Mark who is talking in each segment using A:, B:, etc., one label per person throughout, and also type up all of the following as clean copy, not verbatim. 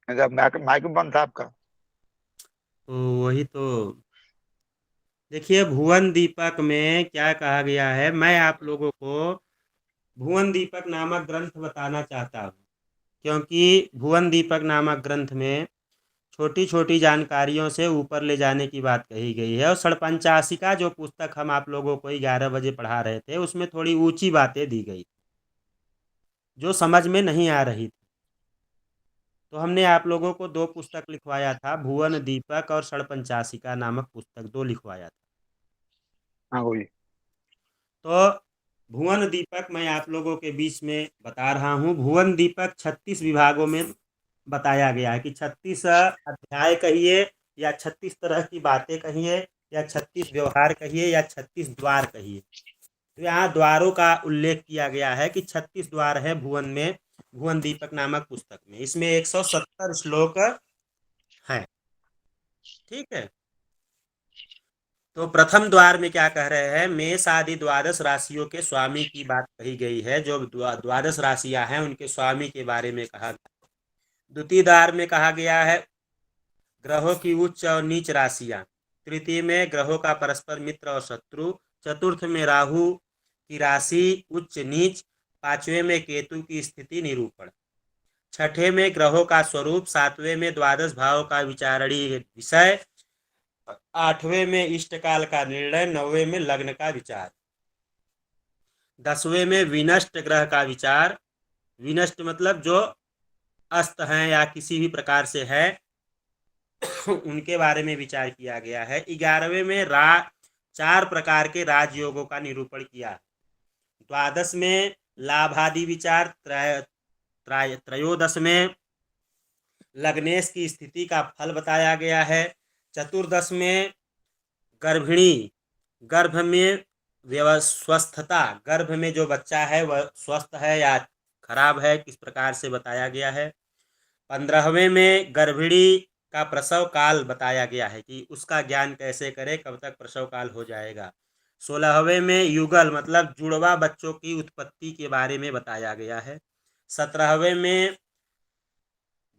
A: Mic बंद था आपका।
B: तो वही तो। देखिए, भुवन दीपक में क्या कहा गया है, मैं आप लोगों को भुवन दीपक नामक ग्रंथ बताना चाहता हूँ। क्योंकि भुवन दीपक नामक ग्रंथ में छोटी छोटी जानकारियों से ऊपर ले जाने की बात कही गई है, और षड़पंचाशिका जो पुस्तक हम आप लोगों को 11 बजे पढ़ा रहे थे, उसमें थोड़ी ऊंची बातें दी गई जो समझ में नहीं आ रही थी। तो हमने आप लोगों को दो पुस्तक लिखवाया था, भुवन दीपक और षड़पंचाशिका नामक पुस्तक दो लिखवाया था।
A: हाँ वही।
B: तो भुवन दीपक मैं आप लोगों के बीच में बता रहा हूँ। भुवन दीपक 36 विभागों में बताया गया है कि 36 अध्याय कहिए, या 36 तरह की बातें कहिए, या 36 व्यवहार कहिए, या 36 द्वार कहिए। तो यहाँ द्वारों का उल्लेख किया गया है कि 36 द्वार है भुवन में, भुवन दीपक नामक पुस्तक में। इसमें 170 श्लोक हैं। ठीक है। तो प्रथम द्वार में क्या कह रहे हैं, मेष आदि द्वादश राशियों के स्वामी की बात कही गई है। जो द्वादश राशियां हैं उनके स्वामी के बारे में कहा गया। द्वितीय द्वार में कहा गया है ग्रहों की उच्च और नीच राशियां। तृतीय में ग्रहों का परस्पर मित्र और शत्रु। चतुर्थ में राहु की राशि उच्च नीच। पांचवें में केतु की स्थिति निरूपण। छठे में ग्रहों का स्वरूप। सातवें में द्वादश भाव का विचारणीय विषय। आठवें में इष्टकाल का निर्णय। नौवें में लग्न का विचार। 10वें में विनष्ट ग्रह का विचार। विनष्ट मतलब जो अस्त हैं या किसी भी प्रकार से है, उनके बारे में विचार किया गया है। 11वें में 4 प्रकार के राजयोगों का निरूपण किया। द्वादश में लाभादि विचार। त्रयोदश में लग्नेश की स्थिति का फल बताया गया है। चतुर्दश में गर्भिणी, गर्भ में स्वस्थता, गर्भ में जो बच्चा है वह स्वस्थ है या खराब है, किस प्रकार से बताया गया है। 15वें में गर्भिणी का प्रसव काल बताया गया है कि उसका ज्ञान कैसे करे, कब तक प्रसव काल हो जाएगा। 16वें में युगल मतलब जुड़वा बच्चों की उत्पत्ति के बारे में बताया गया है। 17वें में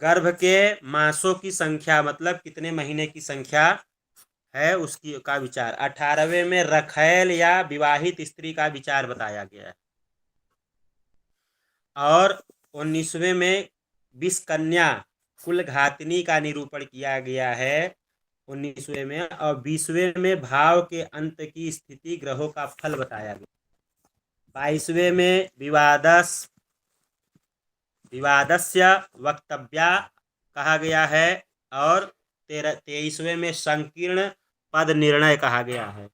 B: गर्भ के मासों की संख्या मतलब कितने महीने की संख्या है उसकी का विचार। 18वें में रखैल या विवाहित स्त्री का विचार बताया गया है। और 19वें में विषकन्या कुलघातिनी का निरूपण किया गया है 19वें में। और 20वें में भाव के अंत की स्थिति ग्रहों का फल बताया गया। 22वें में विवादस्य वक्तव्या कहा गया है। और 23वें में संकीर्ण पद निर्णय कहा गया है।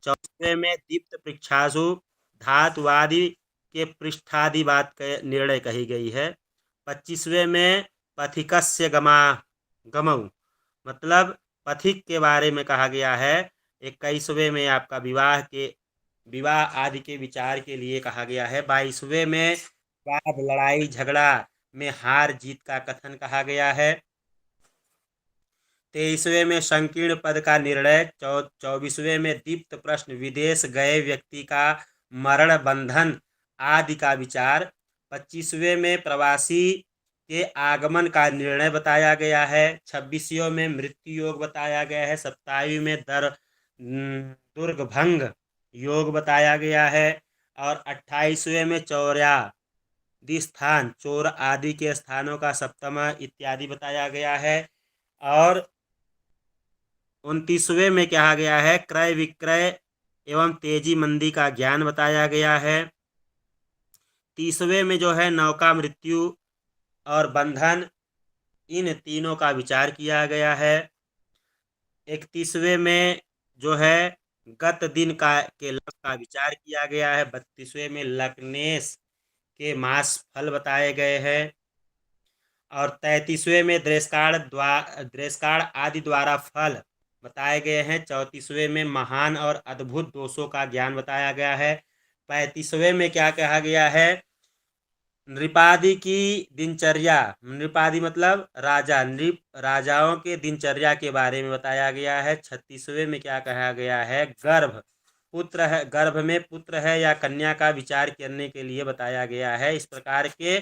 B: 24वें में दीप्त पृक्षासु धातुवादि के पृष्ठादि बात के निर्णय कही गई है। 25वें में पथिकस्य गमऊ मतलब पथिक के बारे में कहा गया है। 21वें में आपका विवाह आदि के विचार के लिए कहा गया है। 22वें में वाद लड़ाई झगड़ा में हार जीत का कथन कहा गया है। 23वें में संकीर्ण पद का निर्णय। 24वें में दीप्त प्रश्न विदेश गए व्यक्ति का मरण बंधन आदि का विचार। 25वें में प्रवासी के आगमन का निर्णय बताया गया है। 26वें में मृत्यु योग बताया गया है। 27वें में दुर्गभंग योग बताया गया है। और 28वें में चौर्या स्थान चोर आदि के स्थानों का सप्तमा इत्यादि बताया गया है। और 29वें में कहा गया है क्रय विक्रय एवं तेजी मंदी का ज्ञान बताया गया है। 30वें में जो है नौका मृत्यु और बंधन, इन तीनों का विचार किया गया है। 31वें में जो है गत दिन के लक्ष्य का विचार किया गया है। 32वें में लग्नेश के मास फल बताए गए हैं। और 33वें में द्रेसकाड़ आदि द्वारा फल बताए गए हैं। 34वें में महान और अद्भुत दोषों का ज्ञान बताया गया है। 35वें में क्या कहा गया है, नृपादि की दिनचर्या, नृपादि मतलब राजा, नृप राजाओं के दिनचर्या के बारे में बताया गया है। 36वें में क्या कहा गया है, गर्भ में पुत्र है या कन्या का विचार करने के लिए बताया गया है। इस प्रकार के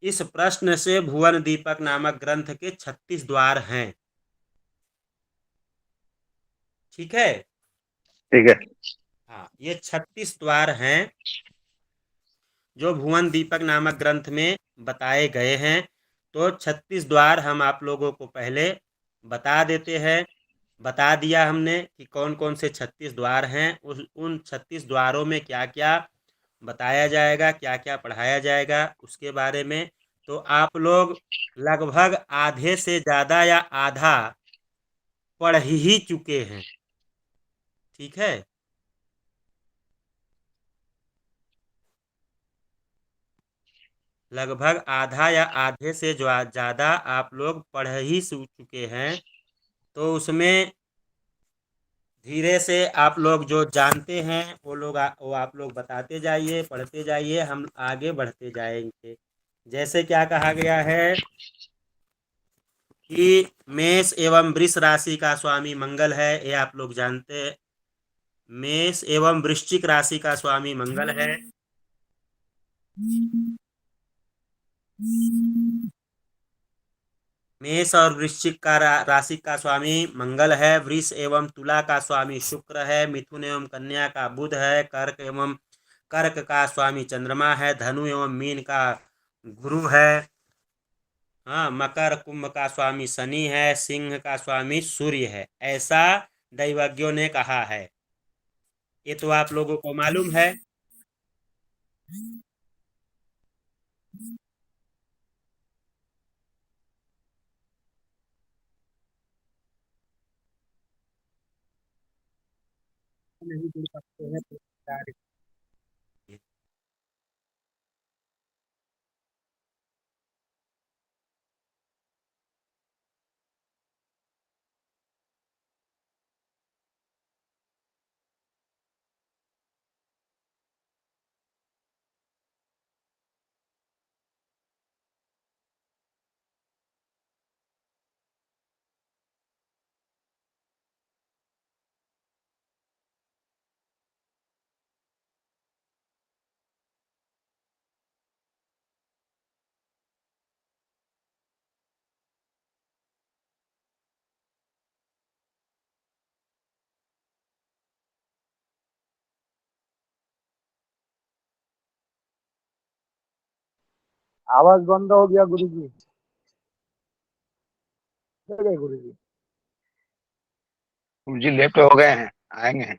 B: इस प्रश्न से भुवन दीपक नामक ग्रंथ के 36 द्वार हैं। ठीक है।
A: ठीक है।
B: हाँ, ये 36 द्वार हैं जो भुवन दीपक नामक ग्रंथ में बताए गए हैं। तो 36 द्वार हम आप लोगों को पहले बता देते हैं। बता दिया हमने कि कौन कौन से 36 द्वार हैं। उन 36 द्वारों में क्या क्या बताया जाएगा, क्या क्या पढ़ाया जाएगा उसके बारे में। तो आप लोग लगभग आधे से ज़्यादा या आधा पढ़ ही चुके हैं। ठीक है। लगभग आधा या आधे से जो ज़्यादा आप लोग पढ़ ही चुके हैं। तो उसमें धीरे से आप लोग जो जानते हैं वो आप लोग बताते जाइए, पढ़ते जाइए, हम आगे बढ़ते जाएंगे। जैसे क्या कहा गया है कि मेष एवं वृष राशि का स्वामी मंगल है, ये आप लोग जानते हैं। मेष एवं वृश्चिक राशि का स्वामी मंगल है। मेष और वृश्चिक का राशि का स्वामी मंगल है। वृष एवं तुला का स्वामी शुक्र है। मिथुन एवं कन्या का बुध है। कर्क का स्वामी चंद्रमा है। धनु एवं मीन का गुरु है। हाँ, मकर कुंभ का स्वामी शनि है। सिंह का स्वामी सूर्य है, ऐसा दैवज्ञों ने कहा है। ये तो आप लोगों को मालूम है। नहीं जुड़ सकते हैं तो
A: आवाज बंद हो गया गुरुजी। गए गुरुजी। गुरुजी लेफ्ट हो गए हैं, आएंगे।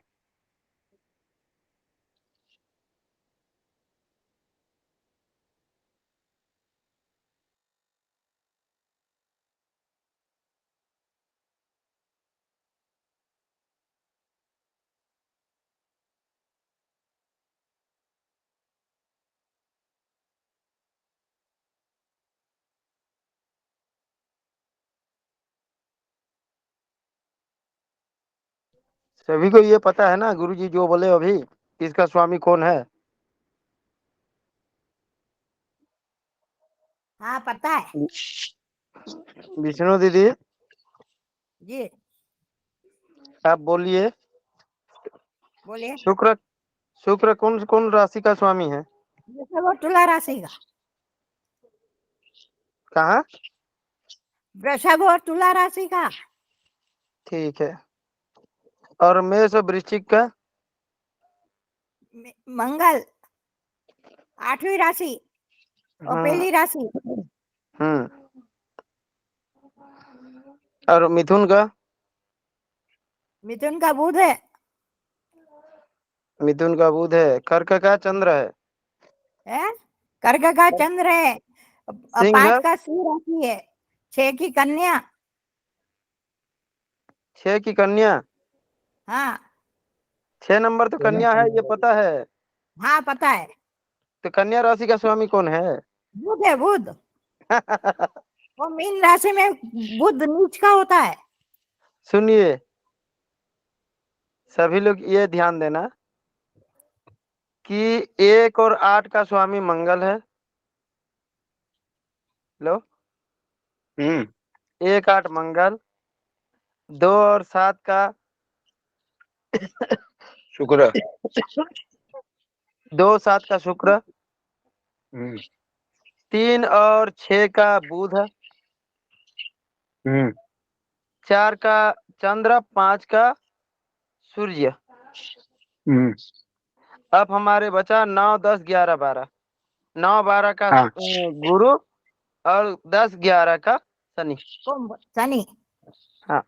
A: सभी को ये पता है ना गुरुजी जो बोले अभी, इसका स्वामी कौन है?
C: हाँ पता है
A: विष्णु दीदी,
C: जी।
A: आप बोलिए।
C: बोलिए।
A: शुक्र शुक्र कौन कौन राशि का स्वामी है?
C: जैसे वो तुला राशि का,
A: कहाँ?
C: वृषभ और तुला राशि का।
A: ठीक है। और मेष और वृश्चिक का?
C: मंगल 8वीं राशि और पहली राशि।
A: हम्म। और मिथुन का?
C: मिथुन का बुध है।
A: मिथुन का बुध है। कर्क का चंद्र है।
C: हैं? कर्क का चंद्र है।
A: सिंह
C: 5 का सिंह राशि है। 6 की कन्या।
A: 6 की कन्या।
C: हाँ
A: 6 नंबर तो कन्या है, ये पता है।
C: हाँ पता है।
A: तो कन्या राशि का स्वामी कौन है?
C: बुध है बुध। वो मीन राशि में बुध नीच का होता है।
A: सुनिए सभी लोग ये ध्यान देना कि 1 और 8 का स्वामी मंगल है। लो 1 8 मंगल। 2 और 7 का शुक्र। 2 7 का शुक्र। 3 और 6 का बुध,
D: हम्म
A: 4 का चंद्र, 5 का सूर्य।
D: हम्म
A: अब हमारे बचा 9, 10, 11, 12। 9, 12 का
D: हाँ
A: गुरु और 10, 11 का शनि।
C: कुंभ शनि।
A: हाँ।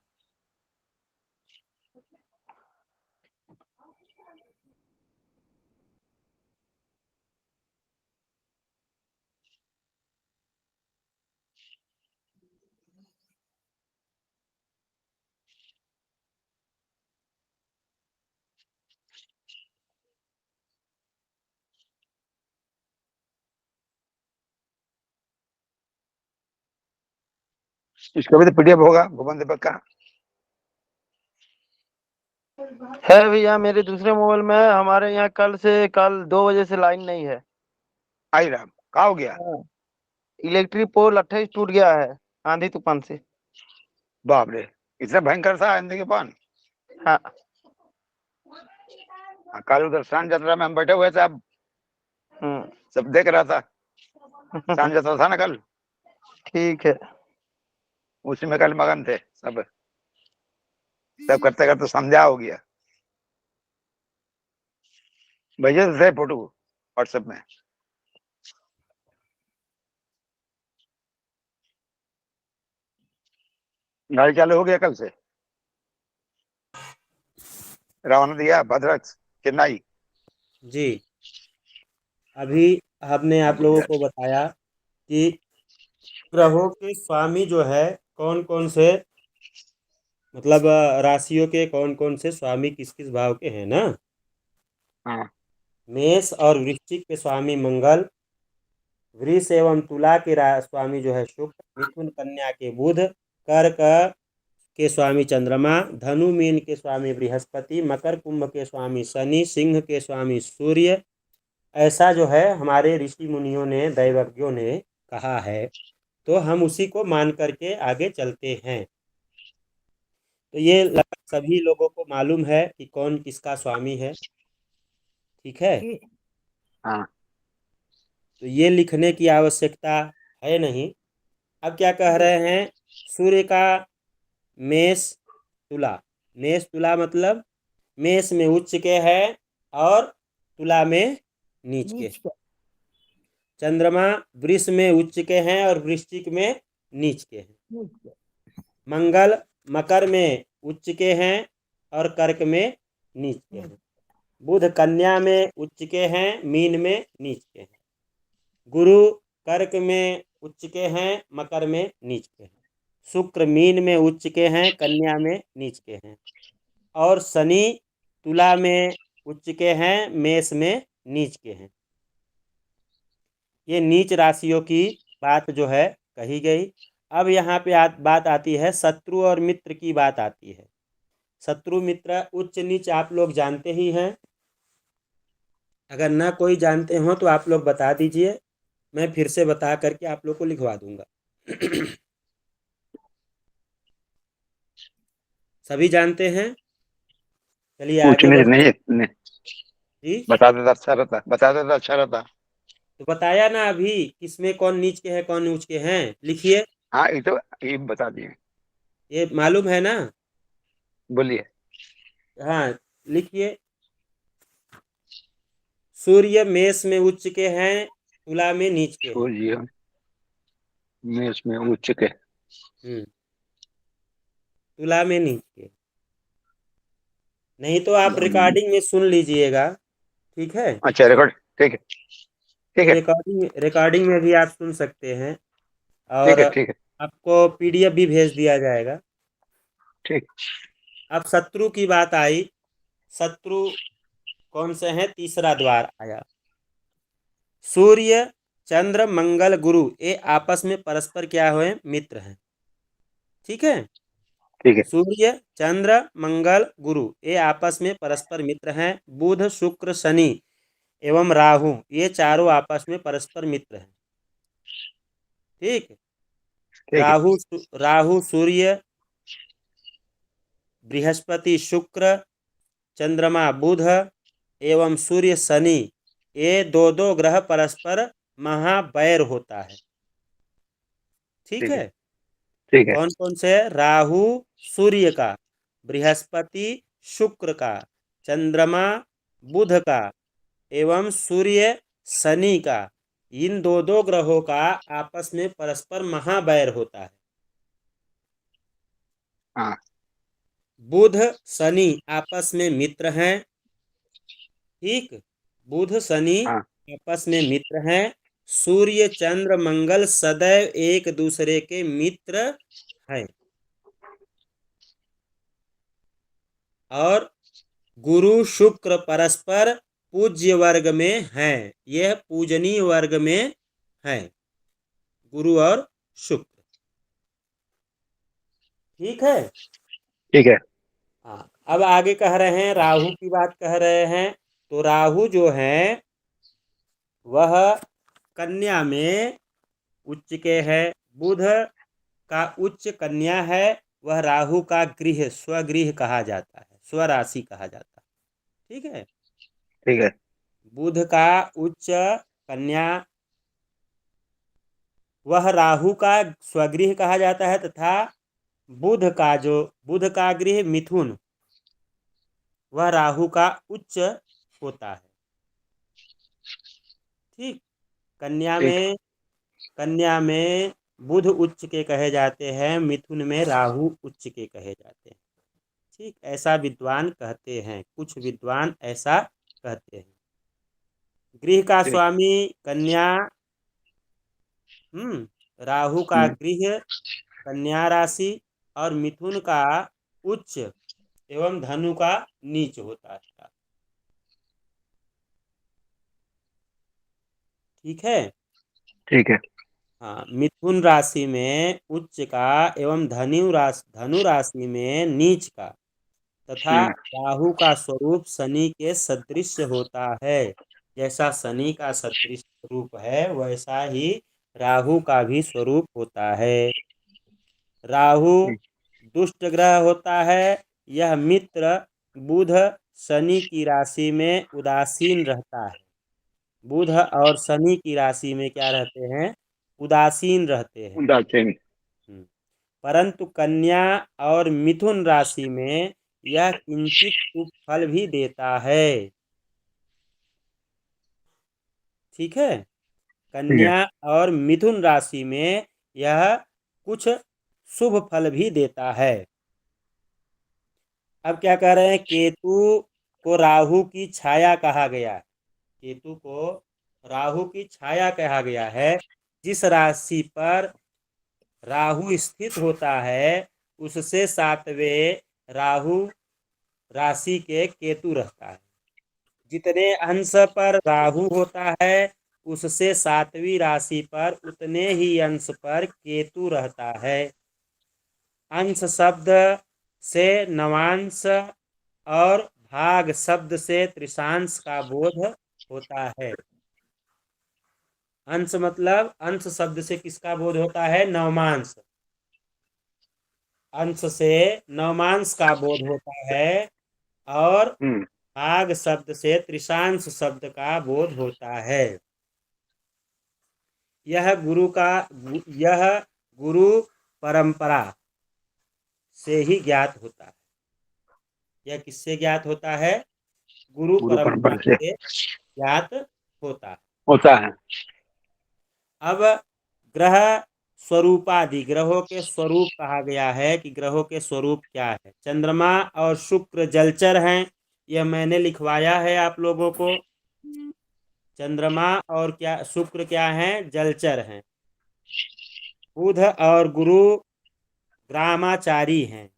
D: इसका भी तो पीडीएफ होगा भुवन दीपक का।
A: है भैया, मेरे दूसरे मोबाइल में है। हमारे यहाँ कल 2 बजे से लाइन नहीं है।
D: आई राम, कहा हो गया?
A: इलेक्ट्रिक पोल 28 टूट गया है आंधी तूफान से।
D: बाप रे, इतना भयंकर था आंधी के पान।
A: हाँ।
D: कल उधर शान यात्रा में हम बैठे हुए थे, अब सब देख रहा था। शान यात्रा था ना कल,
A: ठीक है।
D: उसी में कल मगन थे सब। सब करते करते समझा हो गया। भेजे तो थे फोटो व्हाट्सएप में। गाड़ी चालू हो गया कल से। रवाना दिया भद्रक चेन्नई।
B: जी, अभी हमने आप लोगों को बताया कि ग्रहों के स्वामी जो है कौन कौन से, मतलब राशियों के कौन कौन से स्वामी किस किस भाव के हैं ना।
D: हाँ
B: मेष और वृश्चिक के स्वामी मंगल, वृष एवं तुला के स्वामी जो है शुक्र, मिथुन कन्या के बुध, कर्क के स्वामी चंद्रमा, धनु मीन के स्वामी बृहस्पति, मकर कुंभ के स्वामी शनि, सिंह के स्वामी सूर्य। ऐसा जो है हमारे ऋषि मुनियों ने, दैवज्ञों ने कहा है, तो हम उसी को मान करके आगे चलते हैं। तो ये लगभग सभी लोगों को मालूम है कि कौन किसका स्वामी है। ठीक है,
C: जी।
D: हाँ
B: तो ये लिखने की आवश्यकता है नहीं। अब क्या कह रहे हैं, सूर्य का मेष तुला। मेष तुला मतलब मेष में उच्च के है और तुला में नीच के।
C: नीच के।
B: चंद्रमा वृष में उच्च के हैं और वृश्चिक में नीच के हैं।
C: नीच के।
B: मंगल मकर में उच्च के हैं और कर्क में नीच के हैं। बुध कन्या में उच्च के हैं, मीन में नीच के हैं। गुरु कर्क में उच्च के हैं, मकर में नीच के हैं। शुक्र मीन में उच्च के हैं, कन्या में नीच के हैं। और शनि तुला में उच्च के हैं, मेष में नीच के हैं। ये नीच राशियों की बात जो है कही गई। अब यहाँ पे बात आती है शत्रु और मित्र की बात आती है। शत्रु मित्र उच्च नीच आप लोग जानते ही हैं। अगर ना कोई जानते हो तो आप लोग बता दीजिए, मैं फिर से बता करके आप लोग को लिखवा दूंगा। सभी जानते हैं। चलिए आगे
D: पूछने
B: बढ़ते
D: नहीं,
B: जी।
D: बता देता अच्छा रहता, बता देता अच्छा रहता।
B: तो बताया ना अभी किसमें कौन नीच के हैं कौन ऊंच के हैं, लिखिए।
D: हाँ ये तो ये बता दिए।
B: ये मालूम है ना।
D: बोलिए।
B: हाँ, लिखिए। सूर्य मेष में उच्च के हैं, तुला में नीच के हैं।
D: सूर्य मेष में उच्च के।
B: हम्म, तुला में नीच के। नहीं तो आप रिकॉर्डिंग में सुन लीजिएगा। ठीक है,
D: अच्छा रिकॉर्ड, ठीक है ठीक है
B: रिकॉर्डिंग में भी आप सुन सकते हैं।
D: ठीक
B: और
D: है ठीक है
B: आपको पीडीएफ भी भेज दिया जाएगा।
D: ठीक।
B: अब शत्रु की बात आई। शत्रु कौन से हैं, तीसरा द्वार आया। सूर्य चंद्र मंगल गुरु ये आपस में परस्पर क्या हुए, मित्र हैं। ठीक है,
D: ठीक है
B: सूर्य चंद्र मंगल गुरु ये आपस में परस्पर मित्र हैं। बुध शुक्र शनि एवं राहु ये चारों आपस में परस्पर मित्र हैं। ठीक,
D: ठीक है
B: राहु सूर्य, बृहस्पति शुक्र, चंद्रमा बुध एवं सूर्य शनि ये दो दो ग्रह परस्पर महावैर होता है। ठीक
D: ठीक है।
B: है।
D: ठीक है।
B: कौन कौन से? राहु सूर्य का, बृहस्पति शुक्र का, चंद्रमा बुध का एवं सूर्य शनि का। इन दो दो ग्रहों का आपस में परस्पर महावैर होता है।
D: हाँ।
B: बुध शनि आपस में मित्र हैं। ठीक, बुध शनि
D: हाँ।
B: आपस में मित्र हैं। सूर्य चंद्र मंगल सदैव एक दूसरे के मित्र हैं। और गुरु शुक्र परस्पर पूज्य वर्ग में हैं। यह पूजनीय वर्ग में हैं, गुरु और शुक्र। ठीक है।
D: ठीक है।
B: हाँ, अब आगे कह रहे हैं, राहु की बात कह रहे हैं। तो राहु जो है वह कन्या में उच्च के है। बुध का उच्च कन्या है। वह राहु का गृह स्वगृह कहा जाता है, स्वराशि कहा जाता है। ठीक है।
D: ठीक है।
B: बुध का उच्च कन्या वह राहु का स्वगृह कहा जाता है, तथा बुध का गृह मिथुन वह राहु का उच्च होता है। ठीक। कन्या
D: ठीक।
B: में कन्या में बुध उच्च के कहे जाते हैं, मिथुन में राहु उच्च के कहे जाते हैं। ठीक, ऐसा विद्वान कहते हैं, कुछ विद्वान ऐसा कहते हैं। गृह का
D: ठीक।
B: स्वामी कन्या, राहु का गृह कन्या राशि और मिथुन का उच्च एवं धनु का नीच होता है। ठीक है।
D: ठीक है।
B: हाँ, मिथुन राशि में उच्च का एवं धनु राशि में नीच का, तथा राहु का स्वरूप शनि के सदृश होता है। जैसा शनि का सदृश स्वरूप है वैसा ही राहु का भी स्वरूप होता है। राहु दुष्ट ग्रह होता है। यह मित्र बुध शनि की राशि में उदासीन रहता है। बुध और शनि की राशि में क्या रहते हैं? उदासीन रहते हैं।
D: उदासीन।
B: परंतु कन्या और मिथुन राशि में यह किंचित शुभ फल भी देता है। ठीक है।
D: ठीक है।
B: कन्या और मिथुन राशि में यह कुछ शुभ फल भी देता है। अब क्या कह रहे हैं? केतु को राहु की छाया कहा गया है। केतु को राहु की छाया कहा गया है। जिस राशि पर राहु स्थित होता है उससे 7वें राहु राशि के केतु रहता है। जितने अंश पर राहु होता है उससे 7वीं राशि पर उतने ही अंश पर केतु रहता है। अंश शब्द से नवांश और भाग शब्द से त्रिशांश का बोध होता है। अंश मतलब अंश शब्द से किसका बोध होता है? नवमांश। अंश से नवमांश का बोध होता है और भाग शब्द से त्रिशांश शब्द का बोध होता है। यह गुरु परंपरा से ही ज्ञात होता है। यह किससे ज्ञात होता है? गुरु
D: गुरु
B: परंपरा
D: परंपरा से
B: से ज्ञात होता है।
D: होता है।
B: अब ग्रह स्वरूपादि, ग्रहों के स्वरूप कहा गया है कि ग्रहों के स्वरूप क्या है। चंद्रमा और शुक्र जलचर हैं, यह मैंने लिखवाया है आप लोगों को। चंद्रमा और क्या शुक्र क्या हैं? जलचर हैं। बुध और गुरु ग्रामाचारी हैं,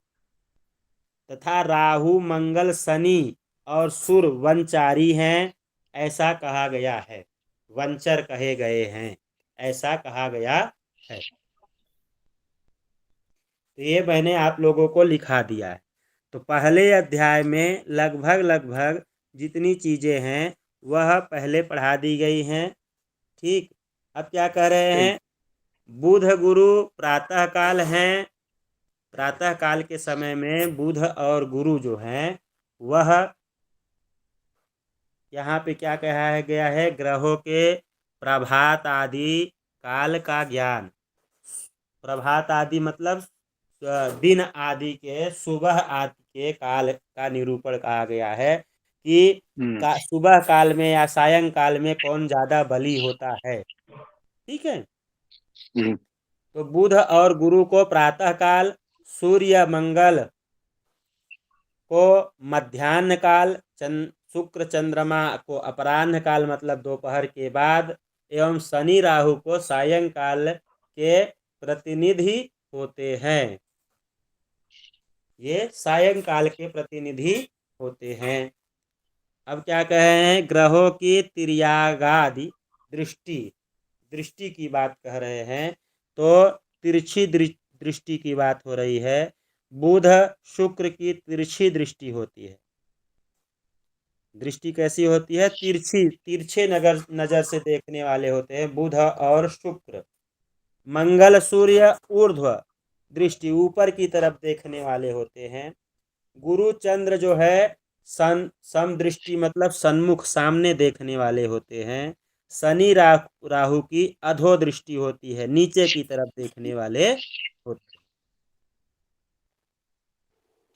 B: तथा राहु मंगल शनि और सूर्य वनचारी हैं, ऐसा कहा गया है। वंचर कहे गए हैं, ऐसा कहा गया है। तो ये मैंने आप लोगों को लिखा दिया है। तो पहले अध्याय में लगभग जितनी चीजें हैं वह पहले पढ़ा दी गई हैं। ठीक। अब क्या कह रहे हैं? बुध गुरु प्रातः काल हैं। प्रातः काल के समय में बुध और गुरु जो हैं वह यहाँ पे क्या कहा गया है? ग्रहों के प्रभात आदि काल का ज्ञान। प्रभात आदि मतलब दिन आदि के, सुबह आदि के काल का निरूपण कहा गया है कि सुबह काल में या सायं काल में कौन ज्यादा बली होता है। ठीक है। तो बुध और गुरु को प्रातः काल, सूर्य मंगल को मध्याह्न काल, शुक्र चंद्रमा को अपराह्न काल मतलब दोपहर के बाद, एवं शनि राहु को सायंकाल के प्रतिनिधि होते हैं। ये सायंकाल के प्रतिनिधि होते हैं। अब क्या कहे हैं, ग्रहों की तिर्यागादि दृष्टि की बात कह रहे हैं। तो तिरछी दृष्टि की बात हो रही है। बुध शुक्र की तिरछी दृष्टि होती है। दृष्टि कैसी होती है, तिरछे नजर से देखने वाले होते हैं बुध और शुक्र। मंगल सूर्य ऊर्ध्व दृष्टि, ऊपर की तरफ देखने वाले होते हैं। गुरु चंद्र जो है समदृष्टि मतलब सन्मुख सामने देखने वाले होते हैं। शनि राहु की अधो दृष्टि होती है, नीचे की तरफ देखने वाले होते हैं।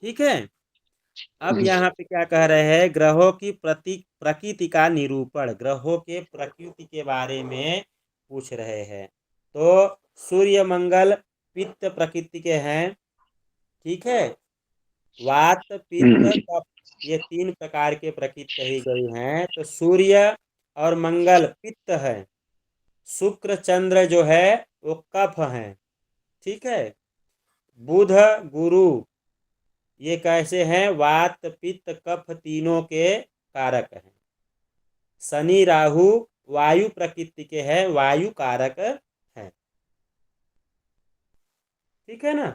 B: ठीक है। अब यहाँ पे क्या कह रहे हैं, ग्रहों की प्रकृति का निरूपण, ग्रहों के प्रकृति के बारे में पूछ रहे हैं। तो सूर्य मंगल पित्त प्रकृति के हैं। ठीक है। वात पित्त कफ, ये 3 प्रकार के प्रकृति कही गई हैं। तो सूर्य और मंगल पित्त है, शुक्र चंद्र जो है वो कफ है। ठीक है। बुध गुरु ये कैसे हैं, वात पित्त कफ तीनों के कारक हैं। शनि राहु वायु प्रकृति के हैं, वायु कारक हैं। ठीक है ना।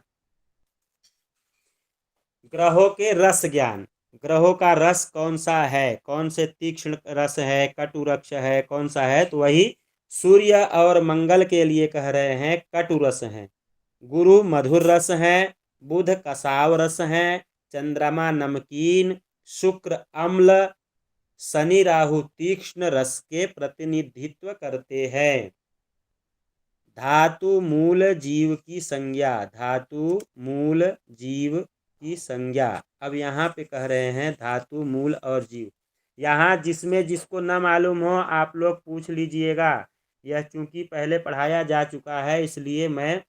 B: ग्रहों के रस ज्ञान, ग्रहों का रस कौन सा है, कौन से तीक्ष्ण रस है, कटु रस है, कौन सा है, तो वही सूर्य और मंगल के लिए कह रहे हैं कटु रस है। गुरु मधुर रस है, बुध कसाव रस है, चंद्रमा नमकीन, शुक्र अम्ल, शनि राहु तीक्ष्ण रस के प्रतिनिधित्व करते हैं। धातु मूल जीव की संज्ञा, धातु मूल जीव की संज्ञा। अब यहाँ पे कह रहे हैं धातु मूल और जीव। यहाँ जिसमें जिसको न मालूम हो आप लोग पूछ लीजिएगा। यह चूंकि पहले पढ़ाया जा चुका है इसलिए मैं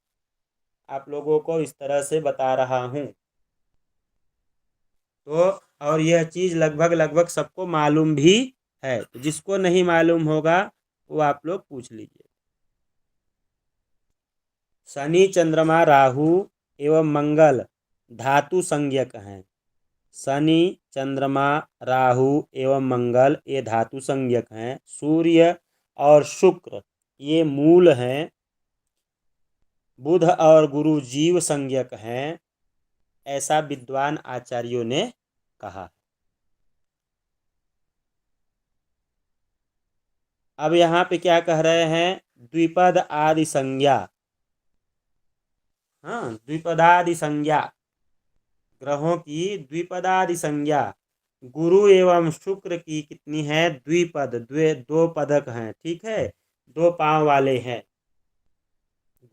B: आप लोगों को इस तरह से बता रहा हूँ। तो और यह चीज लगभग सबको मालूम भी है। तो जिसको नहीं मालूम होगा वो आप लोग पूछ लीजिए। शनि चंद्रमा राहु एवं मंगल धातु संज्ञक हैं। शनि चंद्रमा राहु एवं मंगल ये धातु संज्ञक हैं। सूर्य और शुक्र ये मूल हैं। बुध और गुरु जीव संज्ञक हैं, ऐसा विद्वान आचार्यों ने कहा। अब यहाँ पे क्या कह रहे हैं, द्विपद आदि संज्ञा। हाँ, द्विपदादि संज्ञा, ग्रहों की द्विपदादि संज्ञा। गुरु एवं शुक्र की कितनी है, द्विपद, 2 पदक हैं। ठीक है, 2 पांव वाले हैं।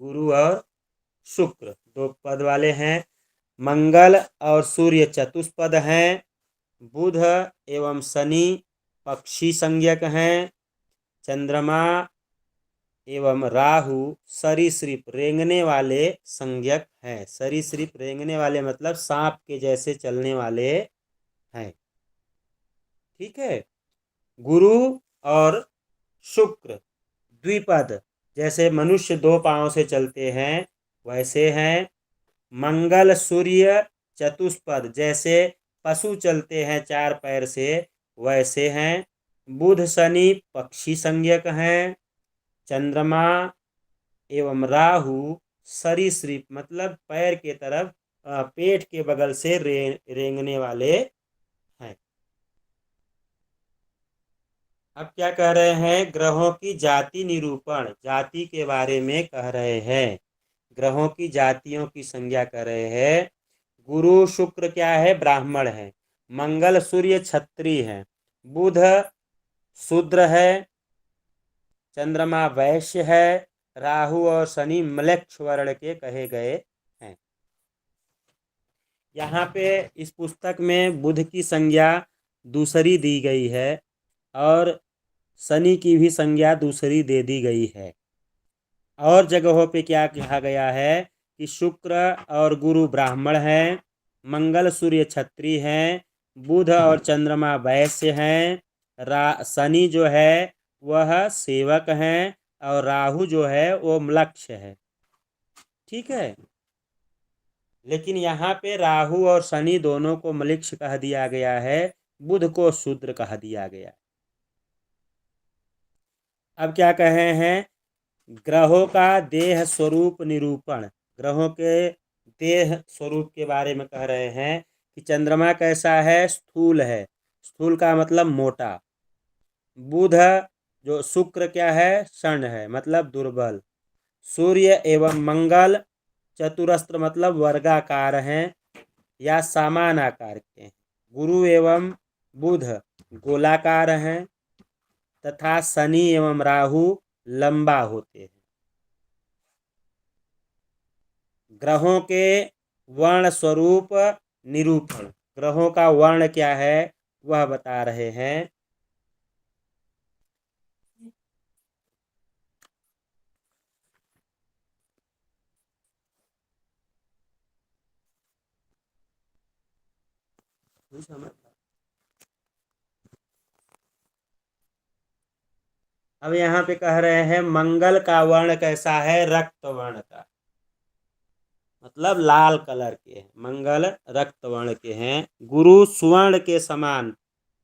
B: गुरु और शुक्र 2 पद वाले हैं। मंगल और सूर्य चतुष्पद हैं। बुध एवं शनि पक्षी संज्ञक हैं। चंद्रमा एवं राहु सरीसृप रेंगने वाले संज्ञक हैं। सरीसृप रेंगने वाले मतलब सांप के जैसे चलने वाले हैं। ठीक है। गुरु और शुक्र द्विपद, जैसे मनुष्य 2 पांव से चलते हैं वैसे हैं। मंगल सूर्य चतुष्पद, जैसे पशु चलते हैं 4 पैर से वैसे हैं। बुध शनि पक्षी संज्ञक हैं। चंद्रमा एवं राहु सरीसृप मतलब पैर के तरफ पेट के बगल से रेंगने वाले हैं। अब क्या कह रहे हैं, ग्रहों की जाति निरूपण, जाति के बारे में कह रहे हैं। ग्रहों की जातियों की संज्ञा कर रहे हैं। गुरु शुक्र क्या है, ब्राह्मण है। मंगल सूर्य क्षत्रिय है। बुध शूद्र है। चंद्रमा वैश्य है, राहु और शनि म्लेच्छ वर्ण के कहे गए हैं। यहाँ पे इस पुस्तक में बुध की संज्ञा दूसरी दी गई है और शनि की भी संज्ञा दूसरी दे दी गई है। और जगहों पे क्या कहा गया है कि शुक्र और गुरु ब्राह्मण हैं, मंगल सूर्य क्षत्रिय हैं, बुध और चंद्रमा वैश्य हैं, शनि जो है वह सेवक हैं और राहु जो है वो म्लक्ष है। ठीक है, लेकिन यहाँ पे राहु और शनि दोनों को म्लेच्छ कह दिया गया है, बुध को शूद्र कह दिया गया। अब क्या कहे हैं, ग्रहों का देह स्वरूप निरूपण। ग्रहों के देह स्वरूप के बारे में कह रहे हैं कि चंद्रमा कैसा है, स्थूल है, स्थूल का मतलब मोटा। बुध जो शुक्र क्या है, क्षण है, मतलब दुर्बल। सूर्य एवं मंगल चतुरस्र मतलब वर्गाकार हैं या समान आकार के हैं। गुरु एवं बुध गोलाकार हैं तथा शनि एवं राहु लंबा होते हैं। ग्रहों के वर्ण स्वरूप निरूपण। ग्रहों का वर्ण क्या है वह बता रहे हैं। अब यहाँ पे कह रहे हैं मंगल का वर्ण कैसा है, रक्त वर्ण का, मतलब लाल कलर के हैं। मंगल रक्त वर्ण के हैं। गुरु स्वर्ण के समान,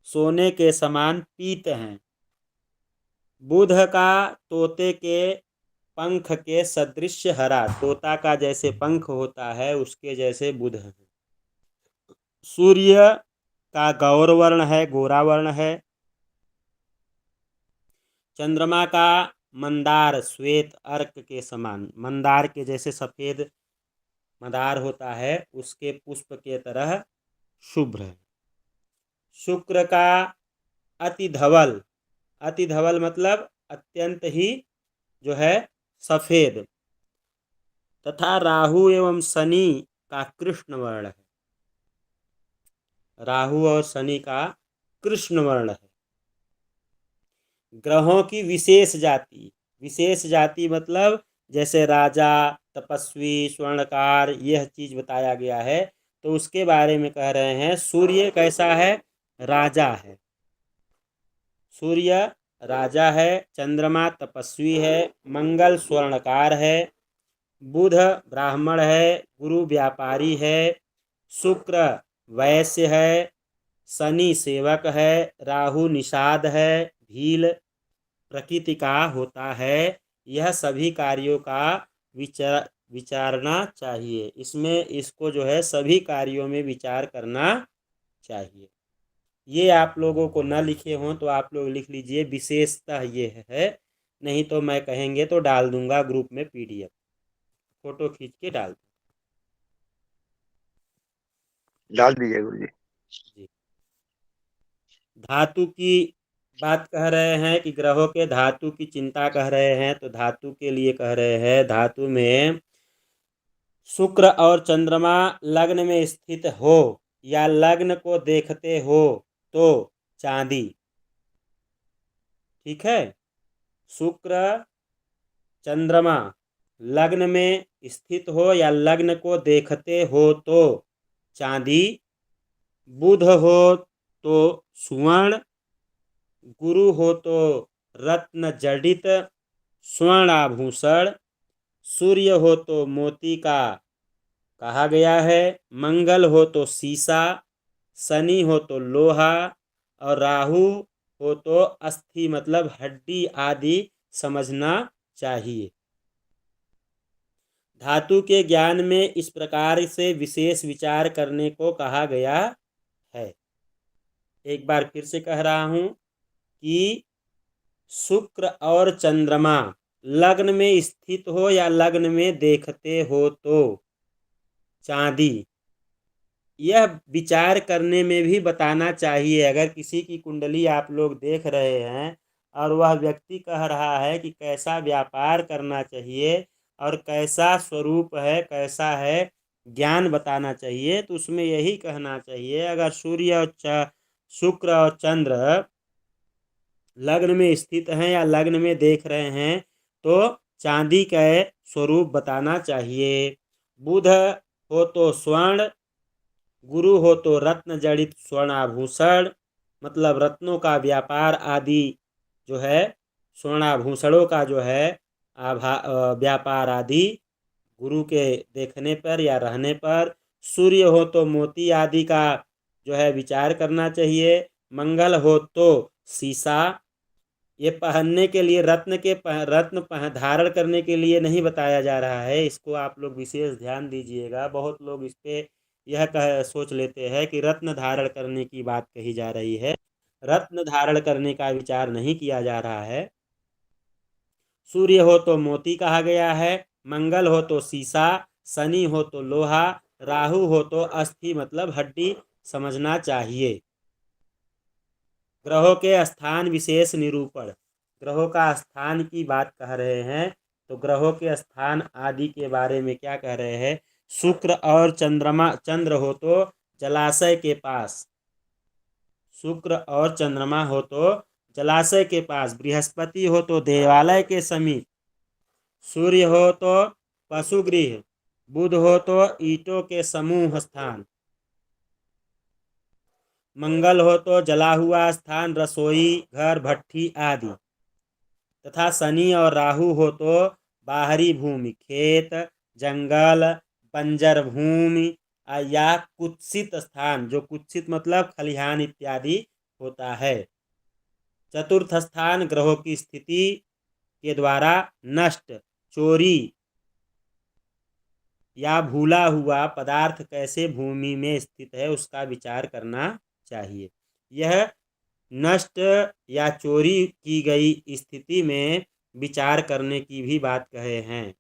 B: सोने के समान पीत हैं। बुध का तोते के पंख के सदृश हरा, तोता का जैसे पंख होता है उसके जैसे बुध है। सूर्य का गौर वर्ण है, गोरा वर्ण है। चंद्रमा का मंदार श्वेत अर्क के समान, मंदार के जैसे सफेद मंदार होता है उसके पुष्प के तरह शुभ्र है। शुक्र का अति धवल, अति धवल मतलब अत्यंत ही जो है सफेद, तथा राहु एवं शनि का कृष्ण वर्ण है। राहु और शनि का कृष्ण वर्ण है। ग्रहों की विशेष जाति, विशेष जाति मतलब जैसे राजा, तपस्वी, स्वर्णकार, यह चीज बताया गया है तो उसके बारे में कह रहे हैं। सूर्य कैसा है, राजा है, सूर्य राजा है। चंद्रमा तपस्वी है, मंगल स्वर्णकार है, बुध ब्राह्मण है, गुरु व्यापारी है, शुक्र वैश्य है, शनि सेवक है, राहु निषाद है, भील प्रकृति का होता है। यह सभी कार्यों का विचारना चाहिए। इसमें इसको जो है सभी कार्यों में विचार करना चाहिए। ये आप लोगों को न लिखे हों तो आप लोग लिख लीजिए, विशेषतः ये है, नहीं तो मैं कहेंगे तो डाल दूंगा ग्रुप में PDF, फोटो खींच के डाल
D: दीजिए गुरुजी।
B: जी। धातु की बात कह रहे हैं कि ग्रहों के धातु की चिंता कह रहे हैं तो धातु के लिए कह रहे हैं। धातु में शुक्र और चंद्रमा लग्न में स्थित हो या लग्न को देखते हो तो चांदी। ठीक है, शुक्र चंद्रमा लग्न में स्थित हो या लग्न को देखते हो तो चांदी, बुध हो तो स्वर्ण, गुरु हो तो रत्न जडित स्वर्ण आभूषण, सूर्य हो तो मोती का कहा गया है, मंगल हो तो सीसा, शनि हो तो लोहा और राहु हो तो अस्थि मतलब हड्डी आदि समझना चाहिए। धातु के ज्ञान में इस प्रकार से विशेष विचार करने को कहा गया है। एक बार फिर से कह रहा हूं कि शुक्र और चंद्रमा लग्न में स्थित हो या लग्न में देखते हो तो चांदी, यह विचार करने में भी बताना चाहिए। अगर किसी की कुंडली आप लोग देख रहे हैं और वह व्यक्ति कह रहा है कि कैसा व्यापार करना चाहिए और कैसा स्वरूप है, कैसा है, ज्ञान बताना चाहिए। तो उसमें यही कहना चाहिए, अगर सूर्य और शुक्र और चंद्र लग्न में स्थित हैं या लग्न में देख रहे हैं तो चांदी का स्वरूप बताना चाहिए। बुध हो तो स्वर्ण, गुरु हो तो रत्न जड़ित स्वर्णाभूषण, मतलब रत्नों का व्यापार आदि जो है, स्वर्णाभूषणों का जो है व्यापार आदि गुरु के देखने पर या रहने पर। सूर्य हो तो मोती आदि का जो है विचार करना चाहिए। मंगल हो तो सीसा। ये पहनने के लिए रत्न धारण करने के लिए नहीं बताया जा रहा है, इसको आप लोग विशेष ध्यान दीजिएगा। बहुत लोग इस पे यह सोच लेते हैं कि रत्न धारण करने की बात कही जा रही है। रत्न धारण करने का विचार नहीं किया जा रहा है। सूर्य हो तो मोती कहा गया है, मंगल हो तो सीसा, शनि हो तो लोहा, राहु हो तो अस्थि मतलब हड्डी समझना चाहिए। ग्रहों के स्थान विशेष निरूपण। ग्रहों का स्थान की बात कह रहे हैं, तो ग्रहों के स्थान आदि के बारे में क्या कह रहे हैं। शुक्र और चंद्र हो तो जलाशय के पास, शुक्र और चंद्रमा हो तो जलाशय के पास। बृहस्पति हो तो देवालय के समीप। सूर्य हो तो पशुगृह, बुध हो तो ईंटों के समूह स्थान। मंगल हो तो जला हुआ स्थान, रसोई घर, भट्ठी आदि। तथा शनि और राहु हो तो बाहरी भूमि, खेत, जंगल, बंजर भूमि या कुत्सित स्थान, जो कुत्सित मतलब खलिहान इत्यादि होता है। चतुर्थ स्थान ग्रहों की स्थिति के द्वारा नष्ट, चोरी या भूला हुआ पदार्थ कैसे भूमि में स्थित है उसका विचार करना चाहिए। यह नष्ट या चोरी की गई स्थिति में विचार करने की भी बात कहे हैं।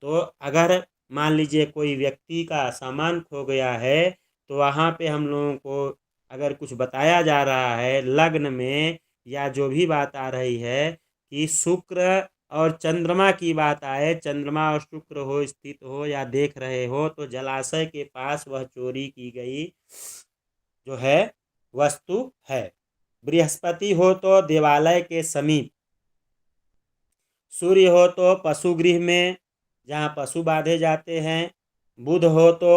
B: तो अगर मान लीजिए कोई व्यक्ति का सामान खो गया है तो वहाँ पे हम लोगों को अगर कुछ बताया जा रहा है लग्न में या जो भी बात आ रही है कि शुक्र और चंद्रमा की बात आए, चंद्रमा और शुक्र हो स्थित हो या देख रहे हो तो जलाशय के पास वह चोरी की गई जो है वस्तु है। बृहस्पति हो तो देवालय के समीप। सूर्य हो तो पशुगृह में जहाँ पशु बांधे जाते हैं। बुध हो तो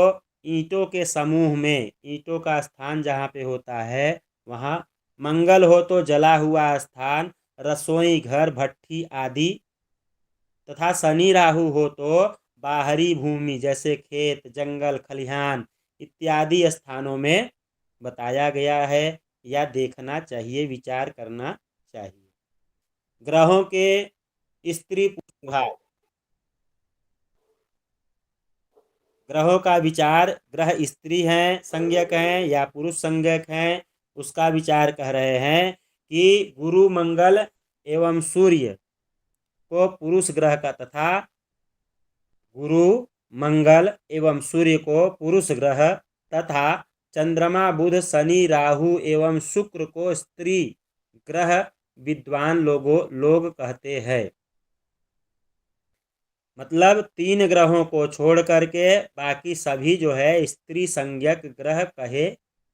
B: ईंटों के समूह में, ईंटों का स्थान जहाँ पे होता है वहाँ। मंगल हो तो जला हुआ स्थान, रसोई घर, भट्ठी आदि। तथा शनि राहु हो तो बाहरी भूमि जैसे खेत, जंगल, खलिहान इत्यादि स्थानों में बताया गया है या देखना चाहिए, विचार करना चाहिए। ग्रहों के स्त्री पुरुष भाव। ग्रहों का विचार, ग्रह स्त्री हैं, संज्ञक हैं या पुरुष संज्ञक हैं, उसका विचार कह रहे हैं कि गुरु मंगल एवं सूर्य को पुरुष ग्रह का तथा गुरु मंगल एवं सूर्य को पुरुष ग्रह तथा चंद्रमा बुध शनि राहु एवं शुक्र को स्त्री ग्रह विद्वान लोग कहते हैं। मतलब 3 ग्रहों को छोड़ करके बाकी सभी जो है स्त्री संज्ञक ग्रह कहे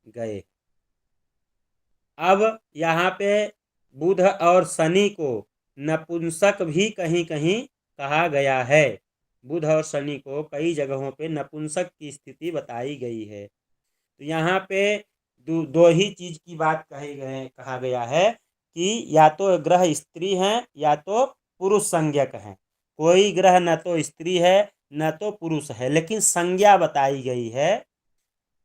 B: गए। अब यहाँ पे बुध और शनि को नपुंसक भी कहीं कहीं कहा गया है। बुध और शनि को कई जगहों पे नपुंसक की स्थिति बताई गई है। तो यहाँ पे दो ही चीज की बात कहा गया है कि या तो ग्रह स्त्री हैं या तो पुरुष संज्ञक हैं। कोई ग्रह न तो स्त्री है न तो पुरुष है, लेकिन संज्ञा बताई गई है।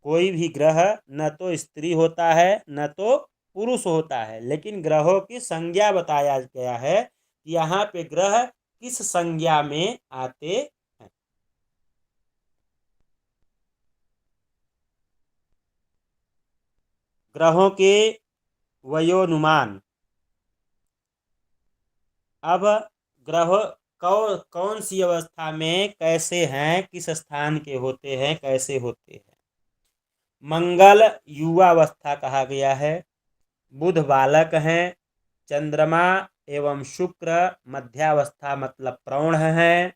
B: कोई भी ग्रह न तो स्त्री होता है न तो पुरुष होता है, लेकिन ग्रहों की संज्ञा बताया गया है कि यहाँ पे ग्रह किस संज्ञा में आते हैं। ग्रहों के वयोनुमान। अब ग्रह कौन सी अवस्था में कैसे हैं, किस स्थान के होते हैं, कैसे होते हैं। मंगल युवावस्था कहा गया है, बुध बालक हैं, चंद्रमा एवं शुक्र मध्यावस्था मतलब प्रौढ़ है,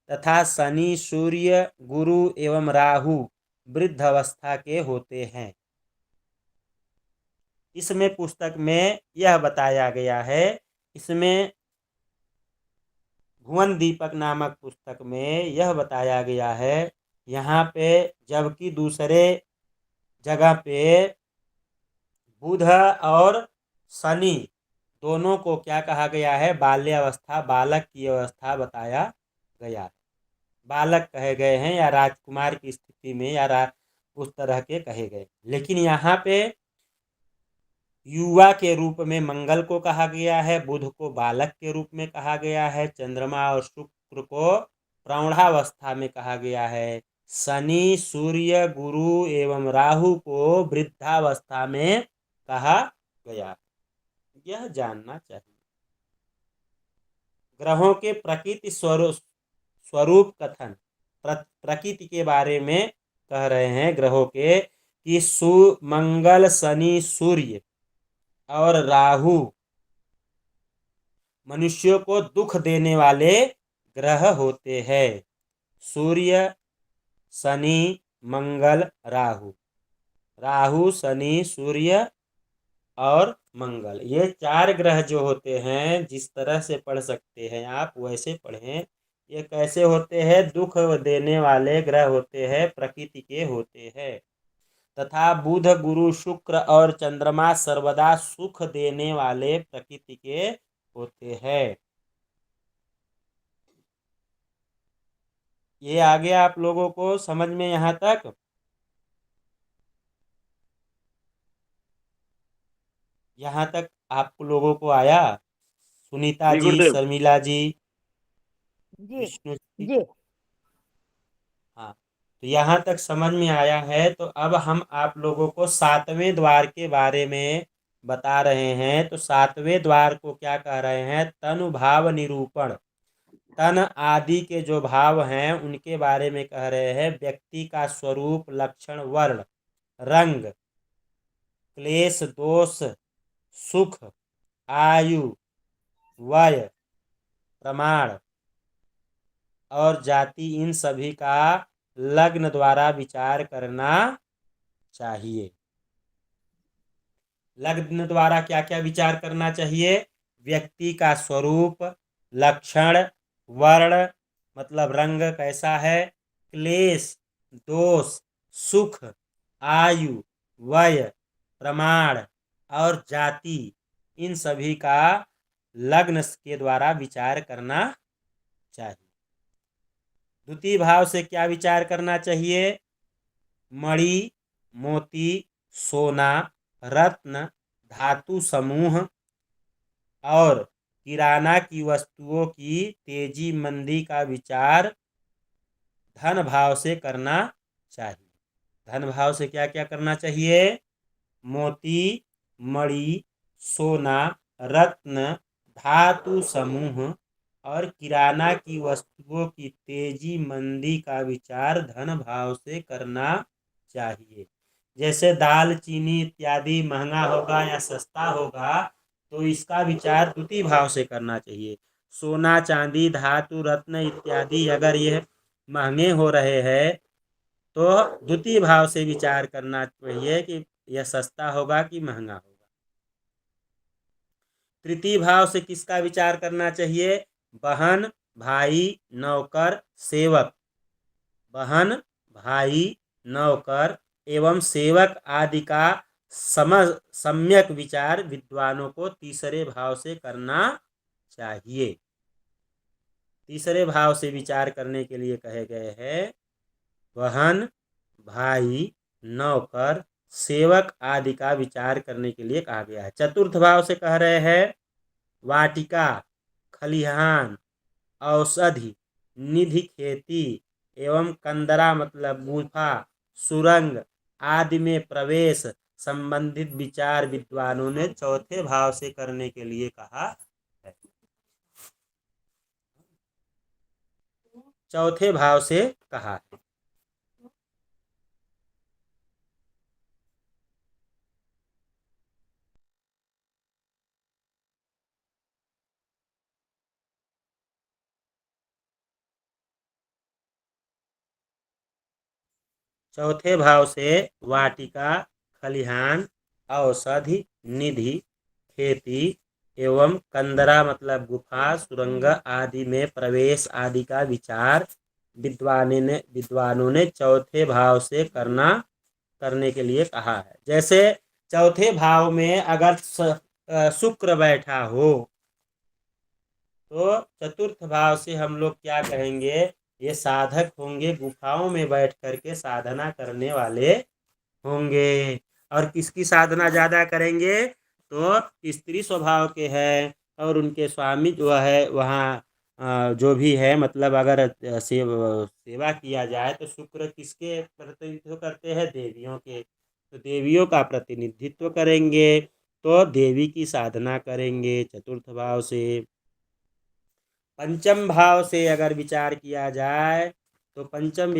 B: तथा शनि, सूर्य, गुरु एवं राहु वृद्ध अवस्था के होते हैं। इसमें पुस्तक में यह बताया गया है, इसमें भुवन दीपक नामक पुस्तक में यह बताया गया है, यहाँ पे जबकि दूसरे जगह पे बुध और शनि दोनों को क्या कहा गया है, बाल्यावस्था, बालक की अवस्था बताया गया है, बालक कहे गए हैं या राजकुमार की स्थिति में या उस तरह के कहे गए। लेकिन यहाँ पे युवा के रूप में मंगल को कहा गया है, बुध को बालक के रूप में कहा गया है, चंद्रमा और शुक्र को प्रौढ़ावस्था में कहा गया है, शनि, सूर्य, गुरु एवं राहु को वृद्धावस्था में कहा गया। यह जानना चाहिए। ग्रहों के प्रकृति स्वरूप कथन, प्रकृति के बारे में कह रहे हैं ग्रहों के, कि मंगल, शनि, सूर्य और राहु मनुष्यों को दुख देने वाले ग्रह होते हैं। सूर्य, शनि, मंगल, राहु, राहु, शनि, सूर्य और मंगल, ये 4 ग्रह जो होते हैं, जिस तरह से पढ़ सकते हैं आप वैसे पढ़ें। ये कैसे होते हैं? दुख देने वाले ग्रह होते हैं, प्रकृति के होते हैं। तथा बुध, गुरु, शुक्र और चंद्रमा सर्वदा सुख देने वाले प्रकृति के होते हैं। ये आ गया आप लोगों को समझ में यहाँ तक? यहाँ तक आप लोगों को आया? सुनीता
A: जी
B: जी,
A: गुरुदेव।
B: शर्मिला जी,
C: जी
B: विष्णु जी,
C: जी
B: हाँ, तो यहाँ तक समझ में आया है। तो अब हम आप लोगों को 7वें द्वार के बारे में बता रहे हैं। तो 7वें द्वार को क्या कह रहे हैं? तनु भाव निरूपण। तन आदि के जो भाव हैं उनके बारे में कह रहे हैं। व्यक्ति का स्वरूप, लक्षण, वर्ण, रंग, क्लेश, दोष, सुख, आयु, वय, प्रमाण और जाति, इन सभी का लग्न द्वारा विचार करना चाहिए। लग्न द्वारा क्या क्या विचार करना चाहिए? व्यक्ति का स्वरूप, लक्षण, वर्ण मतलब रंग कैसा है, क्लेश, दोष, सुख, आयु, वय, प्रमाण और जाति, इन सभी का लग्न के द्वारा विचार करना चाहिए। द्वितीय भाव से क्या विचार करना चाहिए? मणि, मोती, सोना, रत्न, धातु समूह और किराना की वस्तुओं की तेजी मंदी का विचार धन भाव से करना चाहिए। धन भाव से क्या क्या करना चाहिए? मोती, मणि, सोना, रत्न, धातु समूह और किराना की वस्तुओं की तेजी मंदी का विचार धन भाव से करना चाहिए। जैसे दाल, चीनी इत्यादि महंगा होगा या सस्ता होगा तो इसका विचार द्वितीय भाव से करना चाहिए। सोना, चांदी, धातु, रत्न इत्यादि अगर यह महंगे हो रहे हैं तो द्वितीय भाव से विचार करना चाहिए कि यह सस्ता होगा कि महंगा होगा। तृतीय भाव से किसका विचार करना चाहिए? बहन, भाई, नौकर, सेवक। बहन, भाई, नौकर एवं सेवक आदि का सम्यक विचार विद्वानों को तीसरे भाव से करना चाहिए। तीसरे भाव से विचार करने के लिए कहे गए हैं बहन, भाई, नौकर, सेवक आदि का विचार करने के लिए कहा गया है। चतुर्थ भाव से कह रहे हैं वाटिका, खलिहान, औषधि, निधि, खेती एवं कंदरा मतलब गुफा, सुरंग आदि में प्रवेश संबंधित विचार विद्वानों ने चौथे भाव से करने के लिए कहा है। चौथे भाव से कहा है। चौथे भाव से वाटिका, खलिहान, औषधि, निधि, खेती एवं कंदरा मतलब गुफा, सुरंग आदि में प्रवेश आदि का विचार विद्वानों ने चौथे भाव से करने के लिए कहा है। जैसे चौथे भाव में अगर शुक्र बैठा हो तो चतुर्थ भाव से हम लोग क्या कहेंगे, ये साधक होंगे, गुफाओं में बैठ करके साधना करने वाले होंगे। और किसकी साधना ज्यादा करेंगे, तो स्त्री स्वभाव के हैं और उनके स्वामी जो है वहाँ जो भी है, मतलब अगर सेवा किया जाए तो शुक्र किसके प्रतिनिधित्व करते हैं, देवियों के, तो देवियों का प्रतिनिधित्व करेंगे, तो देवी की साधना करेंगे चतुर्थ भाव से। पंचम भाव से अगर विचार किया जाए तो पंचम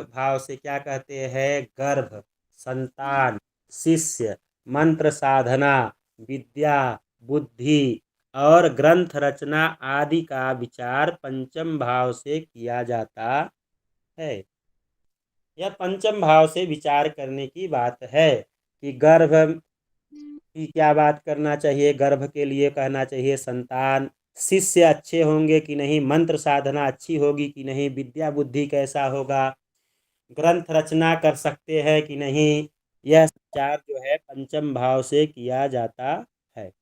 B: भाव से क्या कहते हैं, गर्भ, संतान, शिष्य, मंत्र साधना, विद्या, बुद्धि और ग्रंथ रचना आदि का विचार पंचम भाव से किया जाता है। यह पंचम भाव से विचार करने की बात है कि गर्भ की क्या बात करना चाहिए, गर्भ के लिए कहना चाहिए संतान, शिष्य अच्छे होंगे कि नहीं, मंत्र साधना अच्छी होगी कि नहीं, विद्या बुद्धि कैसा होगा, ग्रंथ रचना कर सकते हैं कि नहीं, यह विचार जो है पंचम भाव से किया जाता है।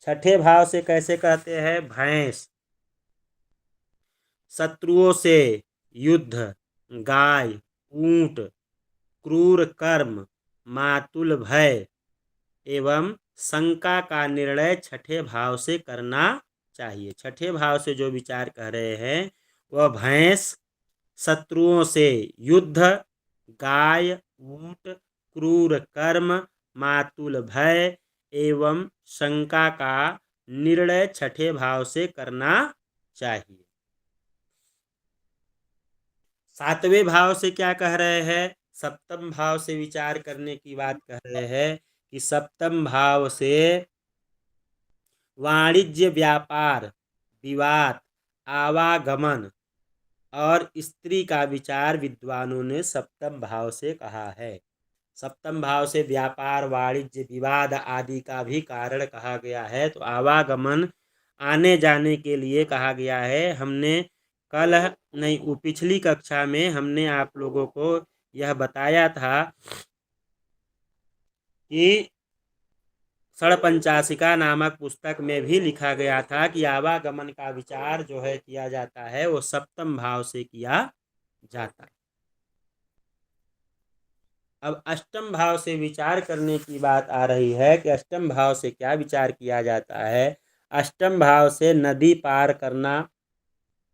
B: छठे भाव से कैसे कहते हैं, भैंस, शत्रुओं से युद्ध, गाय, ऊंट, क्रूर कर्म, मातुल भय एवं शंका का निर्णय छठे भाव से करना चाहिए। छठे भाव से जो विचार कर रहे हैं वह भैंस, शत्रुओं से युद्ध, गाय, ऊंट, क्रूर कर्म, मातुल भय एवं शंका का निर्णय छठे भाव से करना चाहिए। सातवें भाव से क्या कह रहे हैं, सप्तम भाव से विचार करने की बात कह रहे हैं कि सप्तम भाव से वाणिज्य, व्यापार, विवाद, आवागमन और स्त्री का विचार विद्वानों ने सप्तम भाव से कहा है। सप्तम भाव से व्यापार, वाणिज्य, विवाद आदि का भी कारण कहा गया है, तो आवागमन आने जाने के लिए कहा गया है। हमने कल नहीं पिछली कक्षा में हमने आप लोगों को यह बताया था कि षड़पंचाशिका नामक पुस्तक में भी लिखा गया था कि आवागमन का विचार जो है किया जाता है वो सप्तम भाव से किया जाता है। अब अष्टम भाव से विचार करने की बात आ रही है कि अष्टम भाव से क्या विचार किया जाता है। अष्टम भाव से नदी पार करना,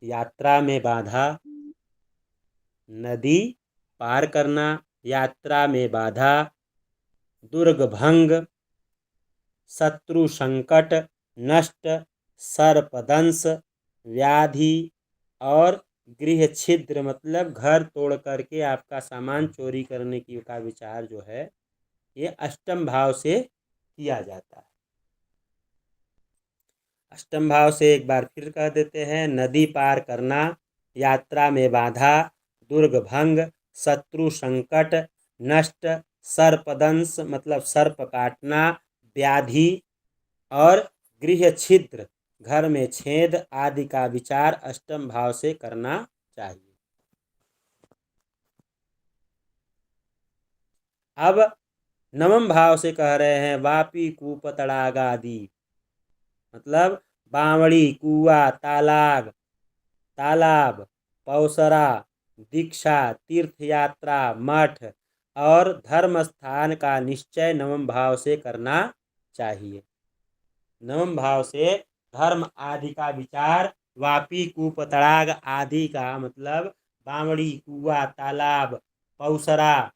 B: यात्रा में बाधा, नदी पार करना, यात्रा में बाधा, दुर्ग भंग, शत्रु संकट नष्ट, सर्पदंश, व्याधि और गृह छिद्र मतलब घर तोड़ करके आपका सामान चोरी करने की का विचार जो है ये अष्टम भाव से किया जाता है। अष्टम भाव से एक बार फिर कह देते हैं, नदी पार करना, यात्रा में बाधा, दुर्ग भंग, शत्रु संकट नष्ट, सर्पदंश मतलब सर्प काटना, व्याधि और गृह छिद्र घर में छेद आदि का विचार अष्टम भाव से करना चाहिए। अब नवम भाव से कह रहे हैं, वापी, कूप, तड़ाग आदि मतलब बावड़ी, कुआ, तालाब, पौसरा, दीक्षा, तीर्थ यात्रा, मठ और धर्म स्थान का निश्चय नवम भाव से करना चाहिए। नवम भाव से धर्म आदि का विचार, वापी, कूप, तड़ाग आदि का मतलब बावड़ी, कुआ, तालाब, पौसरा,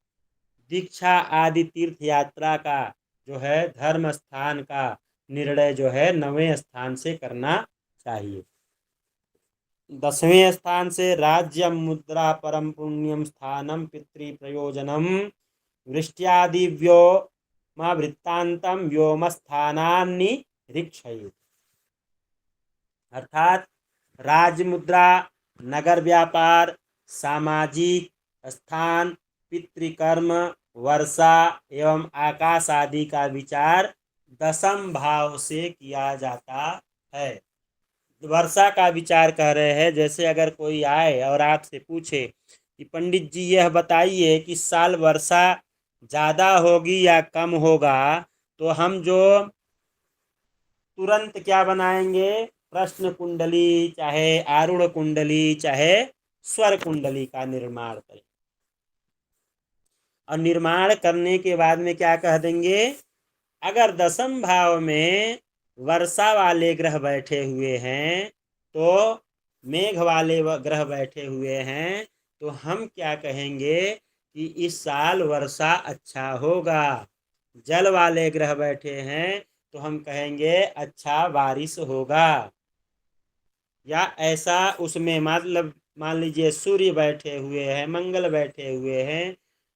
B: दीक्षा आदि तीर्थ यात्रा का जो है धर्म स्थान का निर्णय जो है नवें स्थान से करना चाहिए। 10वें स्थान से राज्यम, मुद्रा, परम पुण्यम स्थानम, पितृ प्रयोजनम, वृष्ट्यादि व्योमवृत्तांतम व्योमस्थानानि ऋक्षयेत्। अर्थात राज्य, मुद्रा, नगर व्यापार, सामाजिक स्थान, पितृकर्म, वर्षा एवं आकाश आदि का विचार दशम भाव से किया जाता है। वर्षा का विचार कर रहे हैं। जैसे अगर कोई आए और आपसे पूछे कि पंडित जी यह बताइए कि इस साल वर्षा ज़्यादा होगी या कम होगा, तो हम जो तुरंत क्या बनाएंगे, प्रश्न कुंडली चाहे आरूढ़ कुंडली चाहे स्वर कुंडली का निर्माण करें, और निर्माण करने के बाद में क्या कह देंगे, अगर दशम भाव में वर्षा वाले ग्रह बैठे हुए हैं, तो मेघ वाले ग्रह बैठे हुए हैं, तो हम क्या कहेंगे कि इस साल वर्षा अच्छा होगा। जल वाले ग्रह बैठे हैं तो हम कहेंगे अच्छा बारिश होगा। या ऐसा उसमें मतलब मान लीजिए सूर्य बैठे हुए हैं, मंगल बैठे हुए हैं,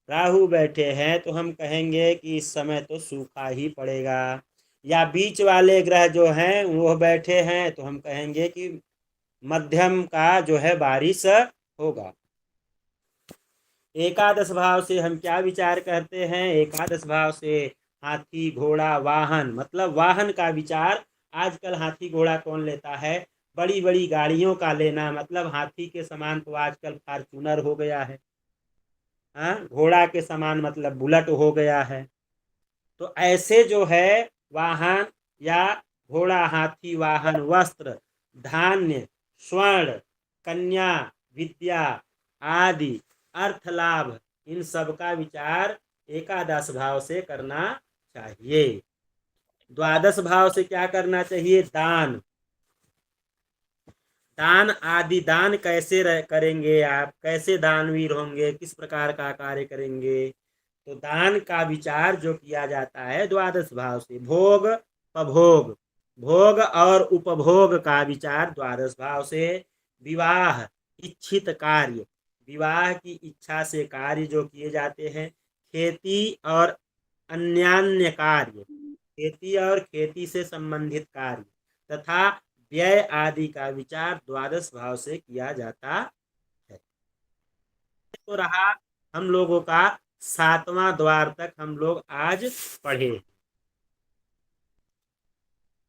B: राहु बैठे हैं, तो हम कहेंगे कि इस समय तो सूखा ही पड़ेगा। या बीच वाले ग्रह जो हैं वो बैठे हैं तो हम कहेंगे कि मध्यम का जो है बारिश होगा। एकादश भाव से हम क्या विचार करते हैं, एकादश भाव से हाथी घोड़ा वाहन, मतलब वाहन का विचार। आजकल हाथी घोड़ा कौन लेता है, बड़ी बड़ी गाड़ियों का लेना, मतलब हाथी के समान तो आजकल फॉर्च्यूनर हो गया है, हाँ, घोड़ा के समान मतलब बुलेट हो गया है। तो ऐसे जो है वाहन या घोड़ा, हाथी, वाहन, वस्त्र, धान्य, स्वर्ण, कन्या, विद्या आदि, अर्थ लाभ, इन सब का विचार एकादश भाव से करना चाहिए। द्वादश भाव से क्या करना चाहिए, दान। दान आदि, दान कैसे करेंगे आप, कैसे दानवीर होंगे, किस प्रकार का कार्य करेंगे, तो दान का विचार जो किया जाता है द्वादश भाव से। भोग उपभोग, भोग और उपभोग का विचार द्वादश भाव से। विवाह इच्छित कार्य, विवाह की इच्छा से कार्य जो किए जाते हैं। खेती और अन्यान्य कार्य, खेती और खेती से संबंधित कार्य, तथा व्यय आदि का विचार द्वादश भाव से किया जाता है। तो रहा हम लोगों का 7वां द्वार तक हम लोग आज पढ़े।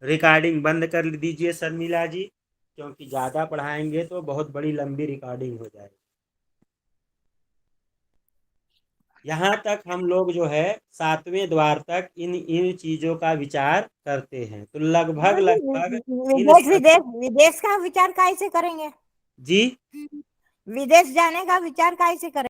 B: रिकॉर्डिंग बंद कर दीजिए शर्मिला जी, क्योंकि ज़्यादा पढ़ाएंगे तो बहुत बड़ी लंबी रिकॉर्डिंग हो जाएगी। यहाँ तक हम लोग जो है 7वें द्वार तक इन इन चीजों का विचार करते हैं। तो लगभग लगभग इन
C: विदेश
B: सब
C: विदेश विदेश का विचार कैसे करेंगे,
B: जी
C: विदेश जाने का विचार कैसे करेंगे।